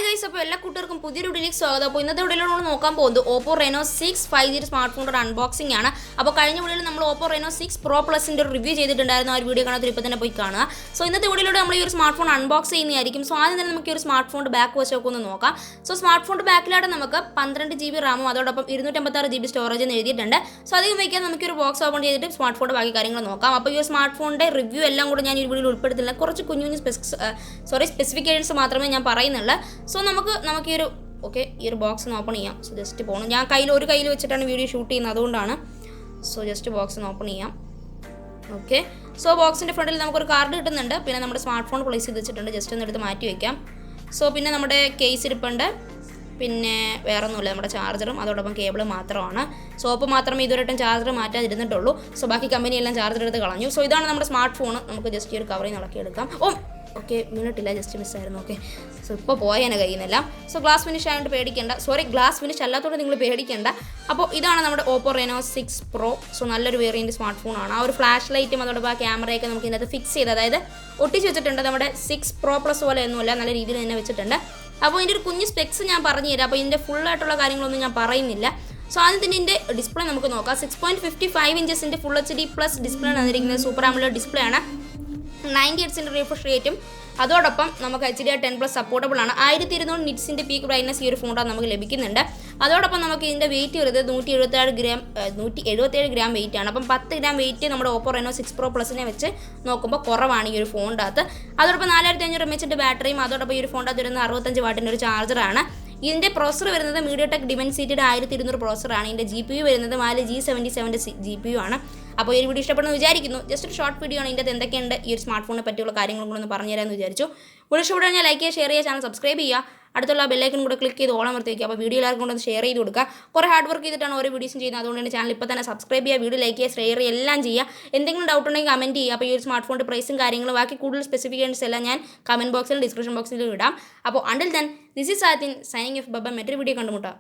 Hi guys, അപ്പോൾ എല്ലാ കൂട്ടുകാർക്കും പുതിയൊരു വീഡിയോയിലേക്ക് സ്വാഗതം. അപ്പോൾ ഇന്നത്തെ വീഡിയോയിൽ നമ്മൾ നോക്കാൻ പോകുന്നത് Oppo Reno 6 5G സ്മാർട്ട് ഫോണിൻ്റെ അൺബോക്സിംഗ് ആണ്. അപ്പോൾ കഴിഞ്ഞ വീഡിയോയിൽ നമ്മൾ Oppo Reno 6 Pro Plusൻ്റെ ഒരു റിവ്യൂ ചെയ്തിട്ടുണ്ടായിരുന്നു. ആ ഒരു വീഡിയോ കാണാൻ ഇപ്പോൾ തന്നെ പോയി കാണുക. സോ ഇന്നത്തെ വീഡിയോയിലൂടെ നമ്മൾ ഈ ഒരു സ്മാർട്ട് ഫോൺ അൺബോക്സ് ചെയ്യുന്നതായിരിക്കും. സോ ആദ്യം തന്നെ നമുക്ക് ഈ ഒരു സ്മാർട്ട് ഫോണിൻ്റെ ബാക്ക് വശമൊക്കെ ഒന്ന് നോക്കാം. സോ സ്മാർട്ട് ഫോണിൻ്റെ ബാക്കിലായിട്ട് നമുക്ക് 12 GB റാമും അതോടൊപ്പം 256 GB സ്റ്റോറേജ് എന്ന് എഴുതിയിട്ടുണ്ട്. സോ അധികം വയ്ക്കാൻ നമുക്ക് ഒരു ബോക്സ് ഓപ്പൺ ചെയ്തിട്ട് സ്മാർട്ട് ഫോണിൻ്റെ ബാക്കി കാര്യങ്ങൾ നോക്കാം. അപ്പോൾ ഈ ഒരു സ്മാർട്ട് ഫോണിൻ്റെ റിവ്യൂ എല്ലാം കൂടെ ഞാൻ ഈ വീഡിയോയിൽ ഉൾപ്പെടുത്തില്ല. കുറച്ച് കുഞ്ഞു സ്പെസിഫിക്കേഷൻസ് മാത്രമേ ഞാൻ പറയുന്നുള്ളൂ. സോ നമുക്ക് ഈ ഒരു ബോക്സ് ഒന്ന് ഓപ്പൺ ചെയ്യാം. സോ ജസ്റ്റ് പോകണം. ഞാൻ ഒരു കയ്യിൽ വെച്ചിട്ടാണ് വീഡിയോ ഷൂട്ട് ചെയ്യുന്നത്, അതുകൊണ്ടാണ്. സോ ജസ്റ്റ് ബോക്സ് ഒന്ന് ഓപ്പൺ ചെയ്യാം. ഓക്കെ, സോ ബോക്സിൻ്റെ ഫ്രണ്ടിൽ നമുക്കൊരു കാർഡ് കിട്ടുന്നുണ്ട്. പിന്നെ നമ്മുടെ സ്മാർട്ട് ഫോൺ പ്ലേസ് ചെയ്ത് വെച്ചിട്ടുണ്ട്. ജസ്റ്റ് ഒന്ന് എടുത്ത് മാറ്റി വയ്ക്കാം. സോ പിന്നെ നമ്മുടെ കേസ് ഇരിപ്പുണ്ട്. പിന്നെ വേറെ ഒന്നുമില്ല, നമ്മുടെ ചാർജറും അതോടൊപ്പം കേബിളും മാത്രമാണ്. സോപ്പ് മാത്രമേ ഇതുവരെയായിട്ടും ചാർജർ മാറ്റാതിരുന്നിട്ടുള്ളൂ. സോ ബാക്കി കമ്പനി എല്ലാം ചാർജർ എടുത്ത് കളഞ്ഞു. സോ ഇതാണ് നമ്മുടെ സ്മാർട്ട് ഫോൺ. നമുക്ക് ജസ്റ്റ് ഈ ഒരു കവറിൽ നിന്ന് ഇളക്കിയെടുക്കാം. ഓക്കെ, മിനിറ്റില്ല, ജസ്റ്റ് മിസ്സായിരുന്നു. ഓക്കെ, സോ ഇപ്പോൾ പോയാൽ കഴിയുന്നില്ല. സോ ഗ്ലാസ് ഫിനിഷ് ആയതുകൊണ്ട് പേടിക്കേണ്ട. ഗ്ലാസ് ഫിനിഷ് അല്ലാത്തതുകൊണ്ട് നിങ്ങൾ പേടിക്കേണ്ട. അപ്പോൾ ഇതാണ് നമ്മുടെ Oppo Reno 6 Pro. സോ നല്ലൊരു വേരിയൻറ്റ് സ്മാർട്ട് ഫോണാണ്. ആ ഒരു ഫ്ലാഷ് ലൈറ്റും അതോടൊപ്പം ആ ക്യാമറയൊക്കെ നമുക്ക് ഇതിനകത്ത് ഫിക്സ് ചെയ്ത്, അതായത് ഒട്ടിച്ച് വെച്ചിട്ടുണ്ട്. നമ്മുടെ 6 Pro Plus പോലെ ഒന്നുമല്ല, നല്ല രീതിയിൽ തന്നെ വെച്ചിട്ടുണ്ട്. അപ്പോൾ ഇതിൻ്റെ ഒരു കുഞ്ഞ് സ്പെക്സ് ഞാൻ പറഞ്ഞു തരാം. അപ്പോൾ ഇതിൻ്റെ ഫുള്ളായിട്ടുള്ള കാര്യങ്ങളൊന്നും ഞാൻ പറയുന്നില്ല. സോ ആദ്യം തന്നെ ഇതിൻ്റെ ഡിസ്പ്ലേ നമുക്ക് നോക്കാം. 6.55 ഇഞ്ചസിൻ്റെ ഫുൾ HD പ്ലസ് ഡിസ്പ്ലേ ആണ് വന്നിരിക്കുന്നത്. സൂപ്പർ AMOLED ഡിസ്പ്ലേ ആണ്. 90 Hz റിഫ്രഷ് റേറ്റും അതോടൊപ്പം നമുക്ക് HDR10+ സപ്പോർട്ടബിൾ ആണ്. 1200 നിറ്റ്സിൻ്റെ പീക്ക് ബ്രൈറ്റ്നസ് ഈ ഒരു ഫോണിൽ നമുക്ക് ലഭിക്കുന്നുണ്ട്. അതോടൊപ്പം നമുക്ക് ഇതിൻ്റെ വെയിറ്റ് വരുന്നത് 177 ഗ്രാം വെയിറ്റ് ആണ്. അപ്പം 10 ഗ്രാം വെയിറ്റ് നമ്മുടെ Oppo Reno 6 Pro Plusനെ വെച്ച് നോക്കുമ്പോൾ കുറവാണ് ഈ ഒരു ഫോണിൻ്റെ അകത്ത്. അതോടൊപ്പം 4500 mAh ബാറ്ററിയും അതോടൊപ്പം ഈ ഒരു ഫോണിൻ്റെ അകത്ത് വരുന്ന 65 വാട്ടിൻ്റെ ഒരു ചാർജറാണ്. ഇതിൻ്റെ പ്രോസർ വരുന്നത് MediaTek Dimensity 1200 പ്രോസറാണ്. ഇതിൻ്റെ GPU വരുന്നത് G77 GPU ആണ്. അപ്പോൾ ഈ ഒരു വീഡിയോ ഇഷ്ടപ്പെടുന്നു വിചാരിക്കുന്നു. ജസ്റ്റ് ഒരു ഷോർട്ട് വീഡിയോ ആണ്. ഇതിൻ്റെ എന്തൊക്കെയുണ്ട് ഈ ഒരു സ്മാർട്ട് ഫോണിനെ പറ്റിയുള്ള കാര്യങ്ങളും കൂടെ ഒന്ന് പറഞ്ഞു തരാമെന്ന് വിചാരിച്ചു. വീഡിയോ ഇഷ്ടപ്പെട്ടാൽ ഞാൻ ലൈക്ക് ചെയ്യുക, ഷെയർ ചെയ്യുക, ചാനൽ സബ്സ്ക്രൈബ് ചെയ്യുക. അടുത്തുള്ള ബെല്ലൈക്കൺ കൂടെ ക്ലിക്ക് ചെയ്ത് ഓളം നിർത്തി വയ്ക്കുക. അപ്പോൾ വീഡിയോ എല്ലാവർക്കും കൊണ്ടൊന്ന് ഷെയർ ചെയ്ത് കൊടുക്കുക. കുറേ ഹാർഡ് വർക്ക് ചെയ്തിട്ടാണ് ഓരോ വീഡിയോസും ചെയ്യുന്നത്. അതുകൊണ്ട് തന്നെ ചാനൽ ഇപ്പോൾ തന്നെ സബ്സ്ക്രൈബ് ചെയ്യുക, വീഡിയോ ലൈക്ക് ചെയ്യുക, ഷെയർ ചെയ്യുക, എല്ലാം ചെയ്യുക. എന്തെങ്കിലും ഡൗട്ട് ഉണ്ടെങ്കിൽ കമൻറ്റ് ചെയ്യുക. അപ്പോൾ ഈ ഒരു സ്മാർട്ട് ഫോണിൻ്റെ പ്രൈസും കാര്യങ്ങളും ബാക്കി കൂടുതൽ സ്പെസിഫിക്കേഷൻസ് എല്ലാം ഞാൻ കമൻറ്റ് ബോക്സിലും ഡിസ്ക്രിപ്ഷൻ ബോക്സിലും ഇടാം. അപ്പോൾ അണ്ടിൽ ദെൻ ദിസ് ഈസ് ആത്തിൻ സൈനിങ് ഓഫ്. ബൈ. മറ്റൊരു വീഡിയോ കണ്ടുമുട്ടാം.